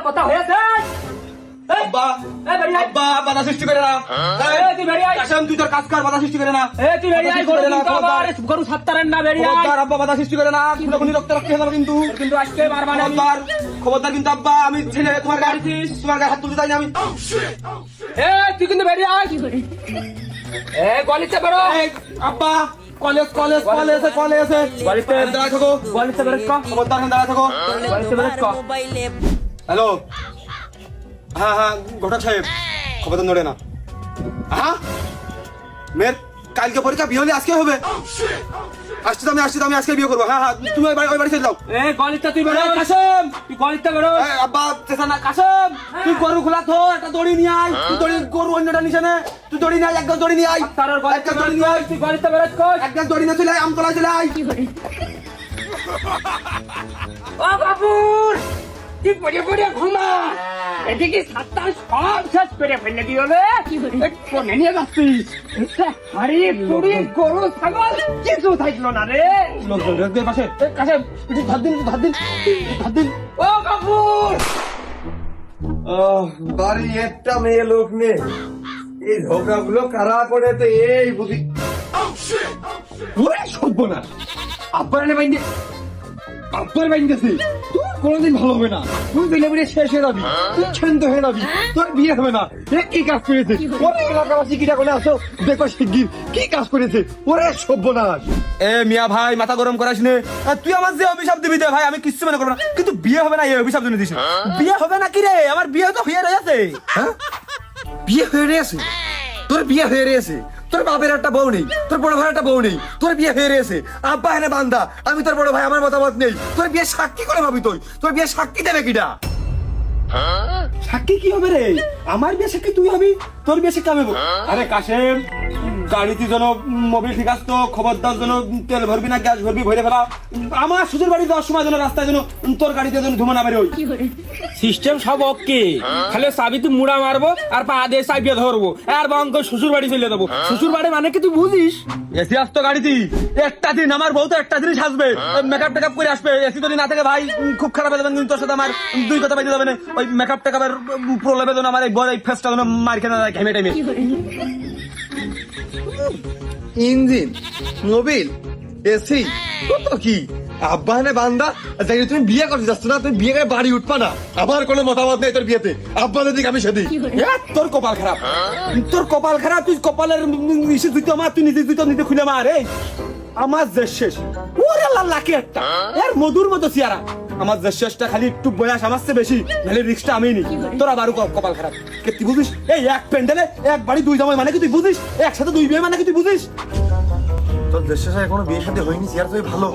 কথা হয়েছে আব্বা আব্বা বাধা সৃষ্টি করে না তুই বেরিয়ে আয় কাশেম তুই তোর কাজ কর বাধা সৃষ্টি করে না তুই বেরিয়ে আয় গরু সাত্তারেন না বেরিয়ে আয় খবরদার আব্বা বাধা সৃষ্টি করে না খুনি রক্ত রক্ত হয়ে যাবে কিন্তু কিন্তু আজকে মারবা না খবরদার কিন্তু আব্বা আমি ছেলে তোমার গায়ে হাত তুলতে চাই না আমি তুই কিন্তু বেরিয়ে আয় গলিতে বেরো আব্বা কলেজ কলেজ কলেজ কলেজ গলিতে দাঁড়ায় থাকো গলিতে বেরো খবরদার দাঁড়ায় থাকো গলিতে বেরো হ্যালো হ্যাঁ হ্যাঁ ঘটক সাহেব খবরদার নড়ে না হ্যাঁ মেয়ের কালকে পরীক্ষা বিয়ে হলে আজকে হবে আসছি তো আমি আজকে বিয়ে করবো হ্যাঁ হ্যাঁ তুমি ওই বাড়ি চলে যাও গলিতে তুই বেরো কাশেম তুই গলিতে বেরো আব্বা চেষ্টা না কাশেম তুই গরু খোলা তো একটা দড়ি নিয়ে আয় তুই দড়ি গরু অন্যটা নিশানে তুই দড়ি নিয়ে আয় এক গাছ দড়ি নিয়ে আয় তার গলিতে দড়ি নিয়ে আয় তুই গলিতে বেরো এক গাছ দড়ি নিয়ে চলে আয় আমতলায় চলে আয় ও বাবুর তুই পড়ে পড়ে ঘুমা এদিকে সাতটা সব শেষ করে ফেলে দিও রে ফোনে নিয়ে যাচ্ছিস আরে পুরি গরু ছাগল কিছু থাকলো না রে লোকজন রেখে পাশে কাশেম ধার দিন ও বাবুর বাড়ি একটা মেয়ে লোক নেই এই ঝগড়াগুলো কারা করে তো এই বুঝি ওরে সর্বনাশ আব্বার এনে বাইন্দে আব্বার বাইন্দেছে তুই কোনোদিন ভালো হবে না তুই দিলে বেড়ে শেষ হয়ে যাবি তুই ক্ষান্ত হয়ে যাবি তোর বিয়ে হবে না এ কি কাজ করেছে ওরে এলাকাবাসী কিটা করে আসো দেখো শিগগির কি কাজ করেছে ওরে সর্বনাশ এ মিয়া ভাই মাথা গরম করাস নে তুই আমার যে অভিশাপ দিবি দে ভাই আমি কিচ্ছু মনে করবো না কিন্তু বিয়ে হবে না এই অভিশাপ দিনে দিস বিয়ে হবে না কি রে আমার বিয়ে তো হয়ে রয়েছে হ্যাঁ বিয়ে হয়ে রয়েছে তোর বিয়ে হয়ে রয়েছে তোর বাপের একটা বউ নেই তোর বড় ভাই একটা বউ নেই তোর বিয়ে হয়ে রয়েছে আব্বা এনে বান্দা আমি তোর বড় ভাই আমার মতামত নেই তোর বিয়ে সাক্ষী করে ভাবি তোর বিয়ে সাক্ষী দেবে কিটা সাক্ষী কি হবে রে আমার বিয়ে সাক্ষী তুই হবি তোর বিয়ে সাক্ষী আমি হবো আরে কাশেম গাড়িতে যেন মোবিল ঠিক আসতো খবরদার যেন তেল ভরবি না গ্যাস ভরবি ভরে ফেলা আমার শ্বশুর বাড়ি যাওয়ার সময় যেন রাস্তায় যেন তোর গাড়িতে যেন ধুমা না বেরো সিস্টেম সব ওকে খালি চাবি তুই মুড়া মারবো আর পা দিয়ে চাবিয়ে ধরবো আর বাঙ্ক শ্বশুর বাড়ি চলে যাবো শ্বশুর বাড়ি মানে কি তুই বুঝিস এসি আসতো গাড়িতে একটা দিন আমার বউ তো একটা দিনই আসবে মেকআপ টেকআপ করে আসবে এসি যদি না থাকে ভাই খুব খারাপ হয়ে যাবে কিন্তু তোর সাথে আমার দুই কথা বাইতে যাবে না ওই মেকআপ টেকআপের প্রলেবে যেন আমার এই বড় এই ফেসটা যেন মার খেয়ে না যায় ঘেমে টাইমে ইঞ্জিন মোবিল এসি কত কি আব্বা এনে বান্দা যাই তুমি বিয়ে করতে যাচ্ছ না তুমি বিয়ে করে বাড়ি উঠবা না আমার কোনো মতামত নেই তোর বিয়েতে আব্বা যেদিক আমি সেদিক তোর কপাল খারাপ তুই কপালের নিচে তুই আমার তুই নিজে তুই তো নিজে খুলে মার এই আমার যে শেষ ওরে আল্লাহ লাকি একটা এর মধুর মতো চেহারা আমার যে শেষটা খালি একটু বয়স আমার চেয়ে বেশি খালি রিক্সটা আমি নি তোর আবারও কপাল খারাপ কে তুই বুঝিস এই এক প্যান্ডেলে এক বাড়ি দুই জামাই মানে কি তুই বুঝিস একসাথে দুই বিয়ে মানে কি তুই বুঝিস তোর দেশের সাথে এখনো বিয়ে শাদী হয়নি চেয়ার তুই ভালো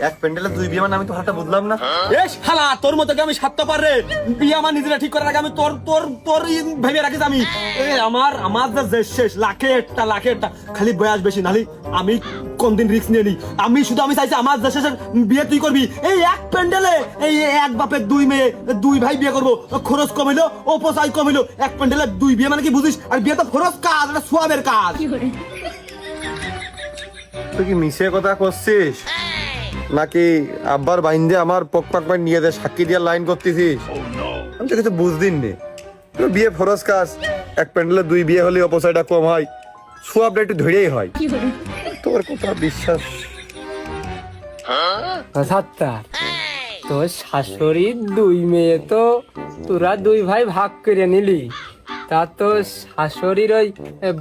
এক প্যান্ডেলে দুই বিয়ে মানে আমি তো হাতটা বুঝলাম না এ শালা তোর মতো কি আমি স্বার্থপর রে বিয়ে আমার নিজেরা ঠিক করার আগে আমি তোর তোর তোর ভেবে রাখিস আমি আমার যে শেষ লাখে একটা খালি বয়স বেশি নালি আমি কোনদিন রিস্ক নিয়ে নি আমি চাইছি আমার যে শেষের বিয়ে তুই করবি এই এক প্যান্ডেলে এই এক বাপের দুই মেয়ে দুই ভাই বিয়ে করবো খরচ কমিলো অপচয় কমিলো এক প্যান্ডেলে দুই বিয়ে মানে কি বুঝিস আর বিয়ে তো খরচ কাজ এটা সোয়াবের কাজ তুই কি মিশে কথা করছিস নাকি আব্বার বাইন্দে আমার পক নিয়ে দে সাক্ষী দিয়ে লাইন করতেছিস আমি তো কিছু বুঝদিন নে তোর বিয়ে ফরজ কাজ এক প্যান্ডেলে দুই বিয়ে হলে অপচয়টা কম হয় সোয়াবটা একটু ধরেই হয় তোর কথা বিশ্বাস সাত্তার তোর শাশুড়ির দুই মেয়ে তো তোরা দুই ভাই ভাগ করে নিলি তা তো শাশুড়ির ওই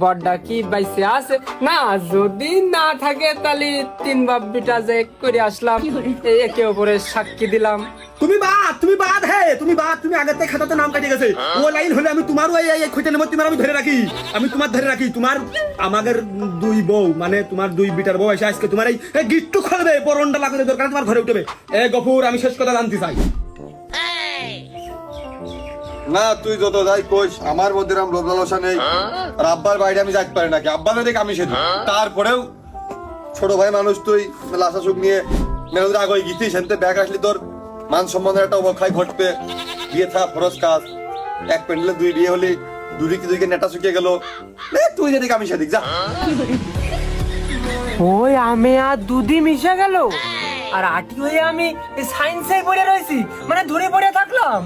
বড়টা কি বাইসে আছে না যদি না থাকে তাহলে তিন বাপ বিটা যে করে আসলাম একে ওপরে সাক্ষী দিলাম তুমি আগের থেকে খাতাতে নাম কাটিয়ে গেছে ও লাইন হলে আমি তোমারও এই খুঁজে নেবো তোমার আমি ধরে রাখি তোমার আমাদের দুই বউ মানে তোমার দুই বিটার বউ এসে আজকে তোমার এই গিট্টু খুলবে বরণটা লাগাতে দরকার তোমার ঘরে উঠবে এ গফুর আমি শেষ কথা জানতে চাই না তুই যত যাই কইস আমার মধ্যে রাম লোভ লালসা নেই আর আব্বার বাইরে আমি যাইতে পারি নাকি আব্বা না দেখ আমি সেদিন তারপরেও ছোট ভাই মানুষ তুই লাশা সুখ নিয়ে মেরুদের আগে গিয়েছিস সেনতে ব্যাগ আসলি তোর মান সম্বন্ধের একটা অবক্ষয় ঘটবে বিয়ে থা ফরজ কাজ এক প্যান্ডেলে দুই বিয়ে হলি দুদিকে নেটা শুকিয়ে গেল তুই যেদিকে আমি সেদিক যা ওই আমি আর দুধি মিশে গেল আর আটি হয়ে আমি সায়েন্সে পড়ে রয়েছি, মানে ধরে পড়ে থাকলাম।